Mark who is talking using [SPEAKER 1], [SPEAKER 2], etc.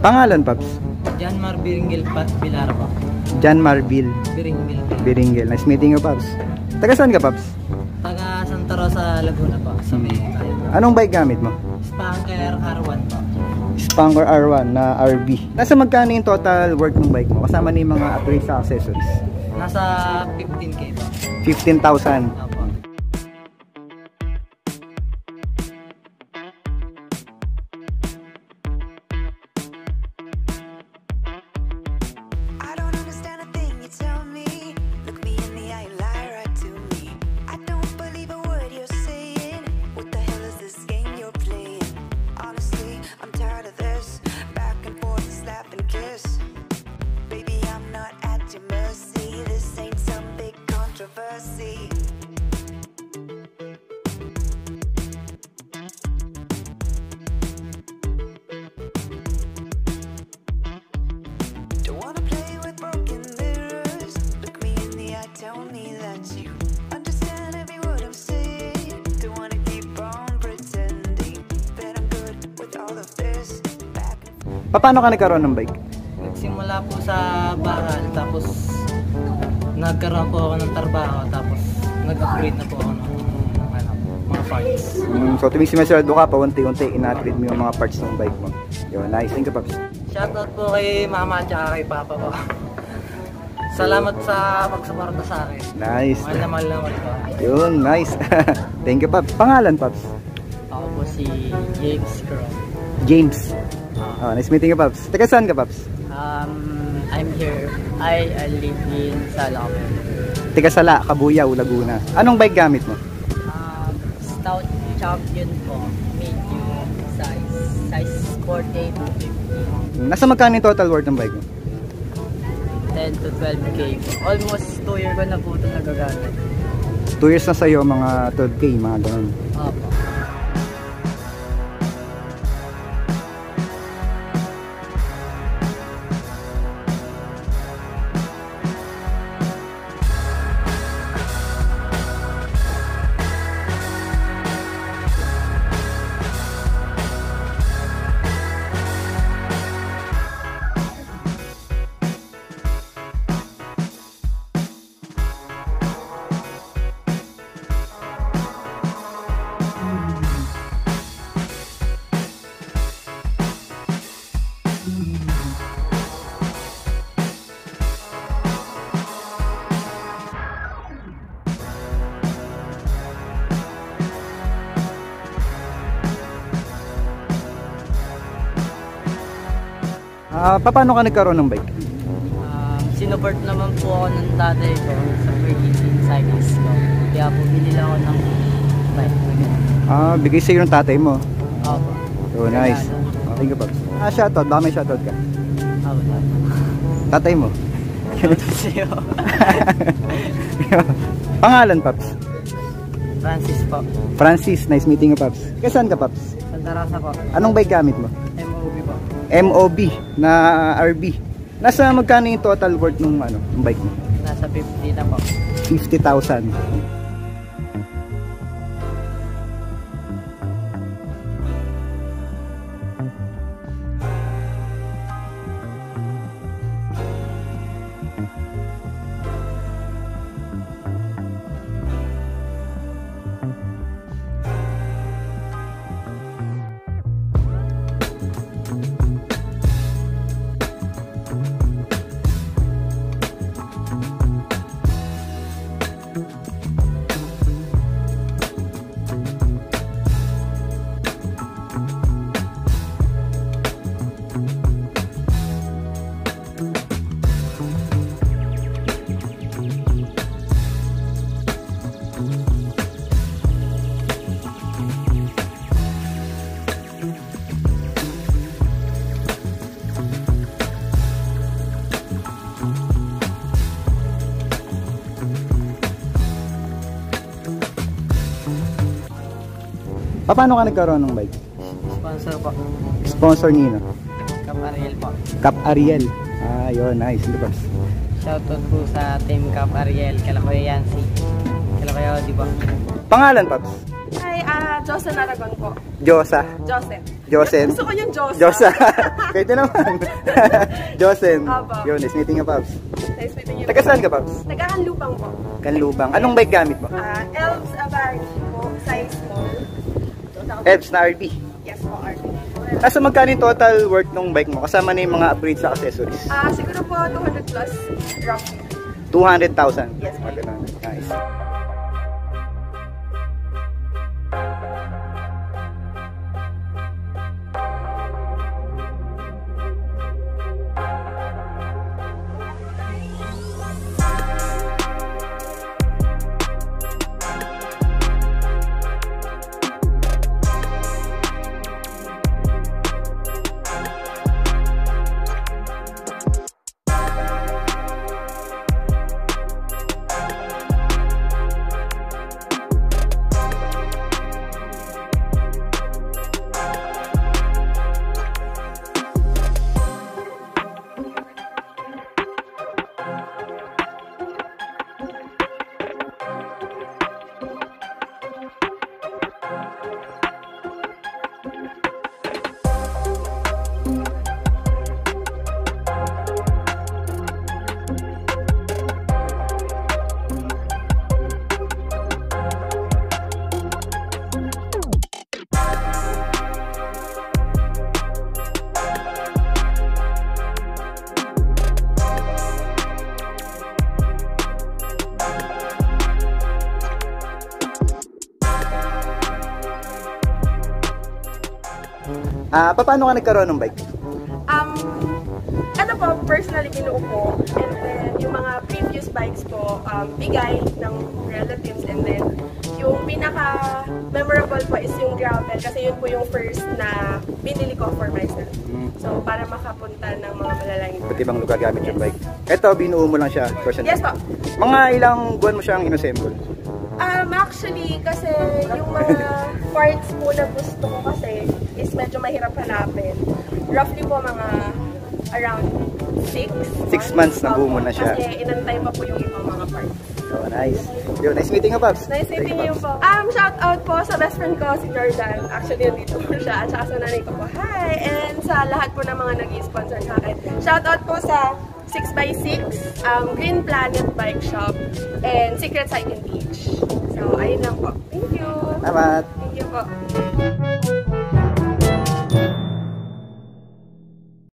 [SPEAKER 1] Pangalan, Paps?
[SPEAKER 2] John Mar Biringil Pilar po.
[SPEAKER 1] John Marville
[SPEAKER 2] Biringil.
[SPEAKER 1] Biringil. Nice meeting you, Paps. Taga saan ka, Paps?
[SPEAKER 2] Taga Santa Rosa, Laguna po. Sa may tayo.
[SPEAKER 1] Anong bike gamit mo?
[SPEAKER 2] Spanker R1 po.
[SPEAKER 1] Spanker R1 na RB. Nasa magkano yung total worth ng bike mo? Kasama na yung mga upgrades sa accessories.
[SPEAKER 2] Nasa 15K po.
[SPEAKER 1] 15,000.
[SPEAKER 2] Opo.
[SPEAKER 1] Paano ka nagkaroon ng bike?
[SPEAKER 2] Nagsimula po sa bakal, tapos nagkaroon po ako ng trabaho, tapos nag-upgrade na po ako ng mga parts.
[SPEAKER 1] So tuwing simestrado ka pa, unti-unti ina-upgrade mo yung mga parts ng bike mo. Yun, nice. Thank you, Paps.
[SPEAKER 2] Shoutout po kay mama at saka kay papa po. Salamat sa pagsuporta sa akin.
[SPEAKER 1] Nice.
[SPEAKER 2] Mahal na po.
[SPEAKER 1] Yun, nice. Thank you, Paps. Pangalan, Paps?
[SPEAKER 2] Ako po si James Crow.
[SPEAKER 1] James. Nice meeting you, Paps. Taga saan ka, Paps?
[SPEAKER 2] I'm here. I live in Salome.
[SPEAKER 1] Taga Sala, Kabuyaw, Laguna. Anong bike gamit mo?
[SPEAKER 2] Stout Champion po. Medium size. Size 48 to 50.
[SPEAKER 1] Nasa magkano yung total worth ng bike mo?
[SPEAKER 2] 10 to 12K. Almost 2 years ko na po ito nagagamit.
[SPEAKER 1] 2 years na sa'yo, mga 12K, mga ganun.
[SPEAKER 2] Opo.
[SPEAKER 1] Paano ka nagkaroon ng bike?
[SPEAKER 2] Sinuport naman po ako ng tatay ko sa purchasing cycles ko. Kaya po binila ako ng bike.
[SPEAKER 1] Bigay sa'yo ng tatay mo.
[SPEAKER 2] Opo.
[SPEAKER 1] So nice. Thank you, Paps. Shoutout. Baka may shoutout ka.
[SPEAKER 2] Wala.
[SPEAKER 1] Tatay mo.
[SPEAKER 2] Shoutout sa'yo.
[SPEAKER 1] Pangalan, Paps?
[SPEAKER 2] Francis po.
[SPEAKER 1] Francis. Nice meeting you, Paps. Saan ka, Paps?
[SPEAKER 2] Santa Rosa po.
[SPEAKER 1] Anong bike gamit mo?
[SPEAKER 2] MOB po.
[SPEAKER 1] MOB na RB. Nasa magkano yung total worth ng bike mo?
[SPEAKER 2] Nasa 50 na po.
[SPEAKER 1] 50,000. Paano ka nagkaroon ng bike?
[SPEAKER 2] Sponsor po.
[SPEAKER 1] Sponsor nino?
[SPEAKER 2] Cap Ariel po.
[SPEAKER 1] Cap Ariel. Yun, nice. Paps.
[SPEAKER 2] Shoutout po sa Team Cap Ariel. Kala Kuya Yancy. Kala Kuya Odi po.
[SPEAKER 1] Pangalan, Paps?
[SPEAKER 3] Hi, Josen Aragon po.
[SPEAKER 1] Josa.
[SPEAKER 3] Josen.
[SPEAKER 1] Josen.
[SPEAKER 3] Gusto ko yung Josa.
[SPEAKER 1] Josa. Kahit naman. Josen.
[SPEAKER 3] Opo.
[SPEAKER 1] Yun, nice meeting ka, Paps.
[SPEAKER 3] Nice meeting you.
[SPEAKER 1] Taga saan ka, Paps?
[SPEAKER 3] Taga-Kanlubang po.
[SPEAKER 1] Kanlubang. Anong bike gamit mo?
[SPEAKER 3] Elves Avari po, size small.
[SPEAKER 1] Elves na RB.
[SPEAKER 3] Yes po, RB.
[SPEAKER 1] Nasa magkano yung total worth ng bike mo? Kasama na yung mga upgrades sa accessories.
[SPEAKER 3] Siguro po 200 plus roughly.
[SPEAKER 1] 200,000.
[SPEAKER 3] Yes, po.
[SPEAKER 1] Nice. Paano ka nagkaroon ng bike?
[SPEAKER 3] Ano po, personally kinuha ko, and then yung mga previous bikes po, bigay ng relatives, and then yung pinaka-memorable po is yung gravel, kasi yun po yung first na binili ko for myself. So, para makapunta ng mga malalayong
[SPEAKER 1] Ba't ibang lugar gamit yung bike? Ito, binuo mo lang siya, personally?
[SPEAKER 3] Yes po.
[SPEAKER 1] Mga ilang buwan mo siyang inassemble?
[SPEAKER 3] Actually, kasi yung mga parts po na gusto ko kasi is medyo mahirap hanapin. Roughly po mga around 6
[SPEAKER 1] months na buo mo na siya.
[SPEAKER 3] Kasi inantay pa po yung ibang mga parts.
[SPEAKER 1] So, nice. Yo, nice meeting you, Paps.
[SPEAKER 3] Nice meeting you po. Shout out po sa best friend ko, si Jordan. Actually, nandito po siya. At saka sa nanay ko po, hi! And sa lahat po ng mga nag-i-sponsor sa akin. Shout out po sa 6x6, Green Planet Bike Shop, and Secret Cycling Beach. So, ayun lang po. Thank you!
[SPEAKER 1] Salamat!
[SPEAKER 3] Thank you po.